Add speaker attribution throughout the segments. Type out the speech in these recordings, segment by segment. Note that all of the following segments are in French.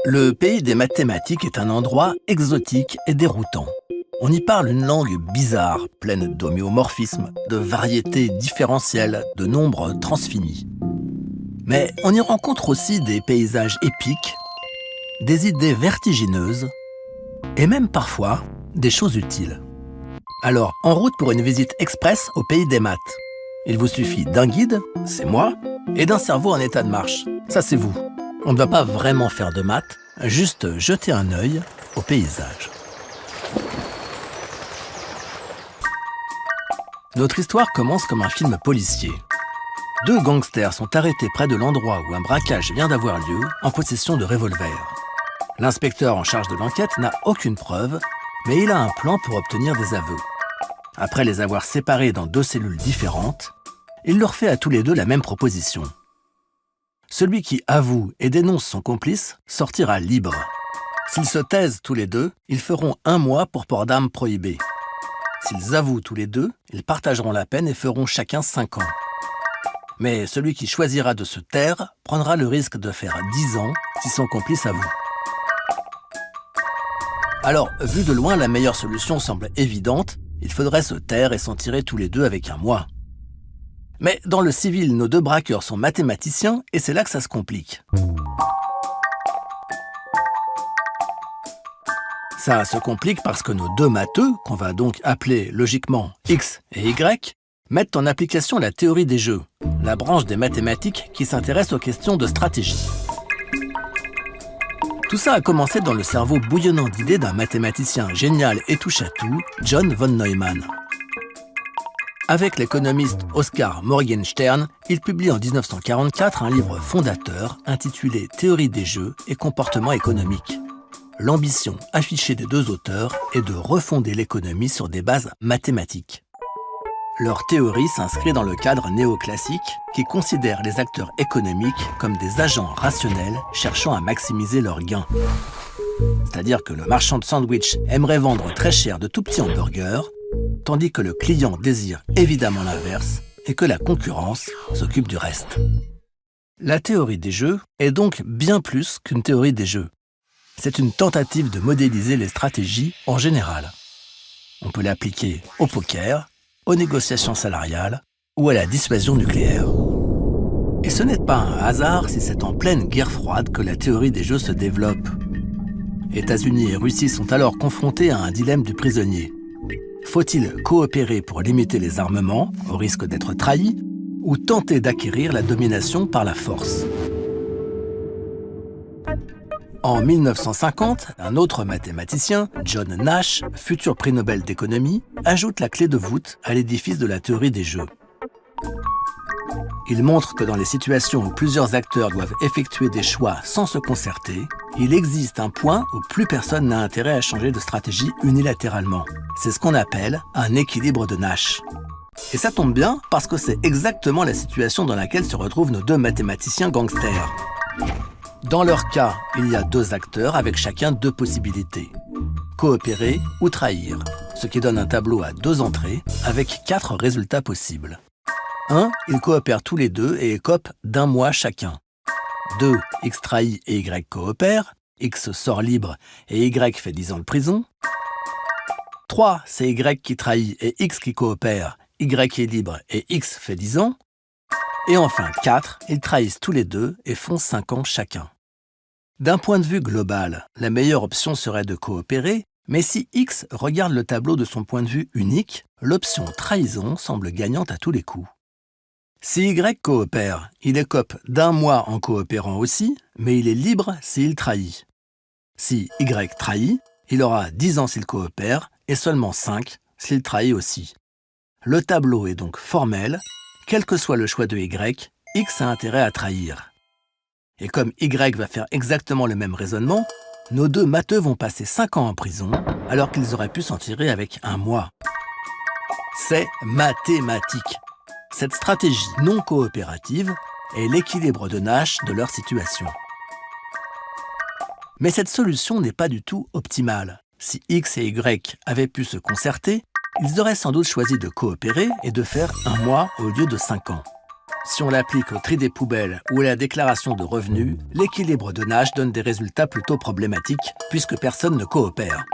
Speaker 1: Le pays des mathématiques est un endroit exotique et déroutant. On y parle une langue bizarre, pleine d'homéomorphismes, de variétés différentielles, de nombres transfinis. Mais on y rencontre aussi des paysages épiques, des idées vertigineuses et même parfois des choses utiles. Alors, en route pour une visite express au pays des maths. Il vous suffit d'un guide, c'est moi, et d'un cerveau en état de marche, ça c'est vous. On ne va pas vraiment faire de maths, juste jeter un œil au paysage. Notre histoire commence comme un film policier. Deux gangsters sont arrêtés près de l'endroit où un braquage vient d'avoir lieu en possession de revolvers. L'inspecteur en charge de l'enquête n'a aucune preuve, mais il a un plan pour obtenir des aveux. Après les avoir séparés dans deux cellules différentes, il leur fait à tous les deux la même proposition. Celui qui avoue et dénonce son complice sortira libre. S'ils se taisent tous les deux, ils feront 1 mois pour port d'armes prohibé. S'ils avouent tous les deux, ils partageront la peine et feront chacun 5 ans. Mais celui qui choisira de se taire prendra le risque de faire 10 ans si son complice avoue. Alors, vu de loin, la meilleure solution semble évidente, il faudrait se taire et s'en tirer tous les deux avec 1 mois. Mais dans le civil, nos deux braqueurs sont mathématiciens et c'est là que ça se complique. Ça se complique parce que nos deux matheux, qu'on va donc appeler logiquement X et Y, mettent en application la théorie des jeux, la branche des mathématiques qui s'intéresse aux questions de stratégie. Tout ça a commencé dans le cerveau bouillonnant d'idées d'un mathématicien génial et touche-à-tout, John von Neumann. Avec l'économiste Oskar Morgenstern, il publie en 1944 un livre fondateur intitulé « Théorie des jeux et comportement économique ». L'ambition affichée des deux auteurs est de refonder l'économie sur des bases mathématiques. Leur théorie s'inscrit dans le cadre néoclassique qui considère les acteurs économiques comme des agents rationnels cherchant à maximiser leurs gains. C'est-à-dire que le marchand de sandwich aimerait vendre très cher de tout petits hamburgers, tandis que le client désire évidemment l'inverse et que la concurrence s'occupe du reste. La théorie des jeux est donc bien plus qu'une théorie des jeux. C'est une tentative de modéliser les stratégies en général. On peut l'appliquer au poker, aux négociations salariales ou à la dissuasion nucléaire. Et ce n'est pas un hasard si c'est en pleine guerre froide que la théorie des jeux se développe. États-Unis et Russie sont alors confrontés à un dilemme du prisonnier. Faut-il coopérer pour limiter les armements, au risque d'être trahis, ou tenter d'acquérir la domination par la force ? En 1950, un autre mathématicien, John Nash, futur prix Nobel d'économie, ajoute la clé de voûte à l'édifice de la théorie des jeux. Il montre que dans les situations où plusieurs acteurs doivent effectuer des choix sans se concerter, il existe un point où plus personne n'a intérêt à changer de stratégie unilatéralement. C'est ce qu'on appelle un équilibre de Nash. Et ça tombe bien parce que c'est exactement la situation dans laquelle se retrouvent nos deux mathématiciens gangsters. Dans leur cas, il y a 2 acteurs avec chacun 2 possibilités. Coopérer ou trahir, ce qui donne un tableau à 2 entrées avec 4 résultats possibles. 1. Ils coopèrent tous les deux et écopent d'1 mois chacun. 2. X trahit et Y coopèrent. X sort libre et Y fait 10 ans de prison. 3. C'est Y qui trahit et X qui coopère. Y est libre et X fait 10 ans. Et enfin 4. Ils trahissent tous les deux et font 5 ans chacun. D'un point de vue global, la meilleure option serait de coopérer, mais si X regarde le tableau de son point de vue unique, l'option trahison semble gagnante à tous les coups. Si Y coopère, il écope d'1 mois en coopérant aussi, mais il est libre s'il trahit. Si Y trahit, il aura 10 ans s'il coopère et seulement 5 s'il trahit aussi. Le tableau est donc formel, quel que soit le choix de Y, X a intérêt à trahir. Et comme Y va faire exactement le même raisonnement, nos 2 matheux vont passer 5 ans en prison, alors qu'ils auraient pu s'en tirer avec 1 mois. C'est mathématique. Cette stratégie non coopérative est l'équilibre de Nash de leur situation. Mais cette solution n'est pas du tout optimale. Si X et Y avaient pu se concerter, ils auraient sans doute choisi de coopérer et de faire 1 mois au lieu de 5 ans. Si on l'applique au tri des poubelles ou à la déclaration de revenus, l'équilibre de Nash donne des résultats plutôt problématiques puisque personne ne coopère.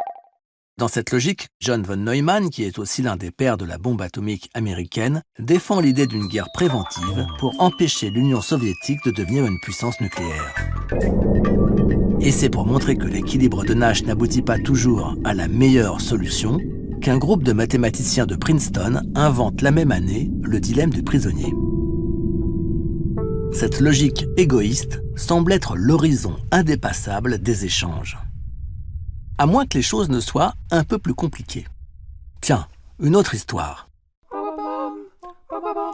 Speaker 1: Dans cette logique, John von Neumann, qui est aussi l'un des pères de la bombe atomique américaine, défend l'idée d'une guerre préventive pour empêcher l'Union soviétique de devenir une puissance nucléaire. Et c'est pour montrer que l'équilibre de Nash n'aboutit pas toujours à la meilleure solution qu'un groupe de mathématiciens de Princeton invente la même année le dilemme du prisonnier. Cette logique égoïste semble être l'horizon indépassable des échanges. À moins que les choses ne soient un peu plus compliquées. Tiens, une autre histoire.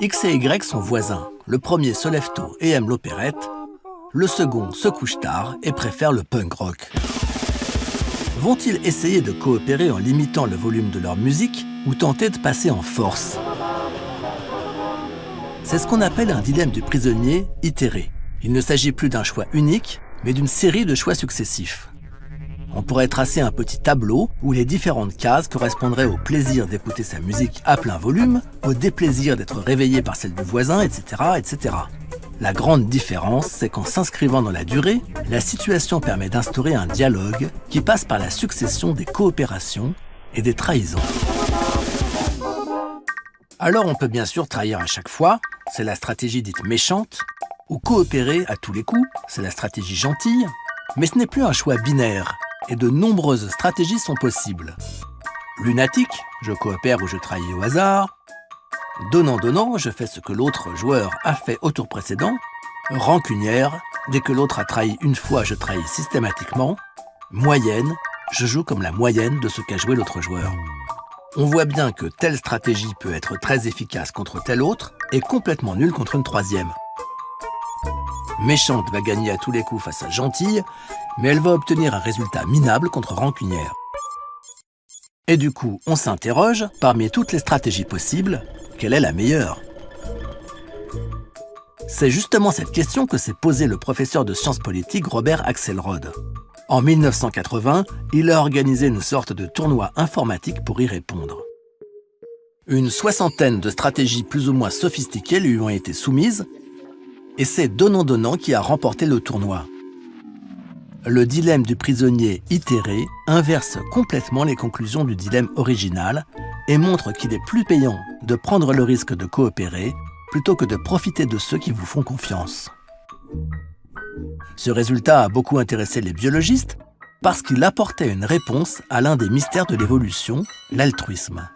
Speaker 1: X et Y sont voisins. Le premier se lève tôt et aime l'opérette. Le second se couche tard et préfère le punk rock. Vont-ils essayer de coopérer en limitant le volume de leur musique ou tenter de passer en force? C'est ce qu'on appelle un dilemme du prisonnier itéré. Il ne s'agit plus d'un choix unique, mais d'une série de choix successifs. On pourrait tracer un petit tableau où les différentes cases correspondraient au plaisir d'écouter sa musique à plein volume, au déplaisir d'être réveillé par celle du voisin, etc., etc. La grande différence, c'est qu'en s'inscrivant dans la durée, la situation permet d'instaurer un dialogue qui passe par la succession des coopérations et des trahisons. Alors on peut bien sûr trahir à chaque fois, c'est la stratégie dite méchante, ou coopérer à tous les coups, c'est la stratégie gentille, mais ce n'est plus un choix binaire, et de nombreuses stratégies sont possibles. Lunatique, je coopère ou je trahis au hasard. Donnant-donnant, je fais ce que l'autre joueur a fait au tour précédent. Rancunière, dès que l'autre a trahi une fois, je trahis systématiquement. Moyenne, je joue comme la moyenne de ce qu'a joué l'autre joueur. On voit bien que telle stratégie peut être très efficace contre telle autre et complètement nulle contre une troisième. Méchante va gagner à tous les coups face à gentille, mais elle va obtenir un résultat minable contre rancunière. Et du coup, on s'interroge, parmi toutes les stratégies possibles, quelle est la meilleure? C'est justement cette question que s'est posée le professeur de sciences politiques Robert Axelrod. En 1980, il a organisé une sorte de tournoi informatique pour y répondre. Une soixantaine de stratégies plus ou moins sophistiquées lui ont été soumises, et c'est donnant-donnant qui a remporté le tournoi. Le dilemme du prisonnier itéré inverse complètement les conclusions du dilemme original et montre qu'il est plus payant de prendre le risque de coopérer plutôt que de profiter de ceux qui vous font confiance. Ce résultat a beaucoup intéressé les biologistes parce qu'il apportait une réponse à l'un des mystères de l'évolution, l'altruisme.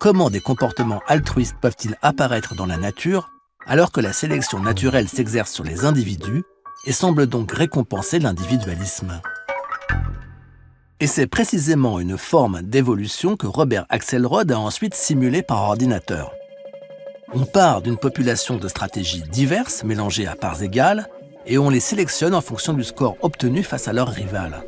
Speaker 1: Comment des comportements altruistes peuvent-ils apparaître dans la nature alors que la sélection naturelle s'exerce sur les individus et semble donc récompenser l'individualisme? Et c'est précisément une forme d'évolution que Robert Axelrod a ensuite simulée par ordinateur. On part d'une population de stratégies diverses, mélangées à parts égales, et on les sélectionne en fonction du score obtenu face à leurs rivales.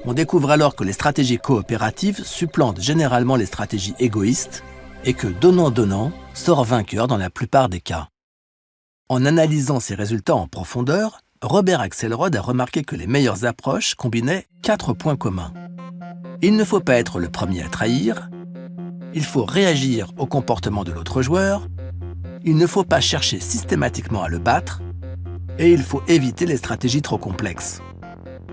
Speaker 1: On découvre alors que les stratégies coopératives supplantent généralement les stratégies égoïstes, et que donnant-donnant sort vainqueur dans la plupart des cas. En analysant ces résultats en profondeur, Robert Axelrod a remarqué que les meilleures approches combinaient 4 points communs. Il ne faut pas être le premier à trahir, il faut réagir au comportement de l'autre joueur, il ne faut pas chercher systématiquement à le battre, et il faut éviter les stratégies trop complexes.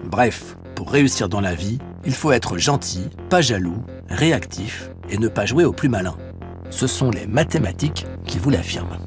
Speaker 1: Bref, pour réussir dans la vie, il faut être gentil, pas jaloux, réactif et ne pas jouer au plus malin. Ce sont les mathématiques qui vous l'affirment.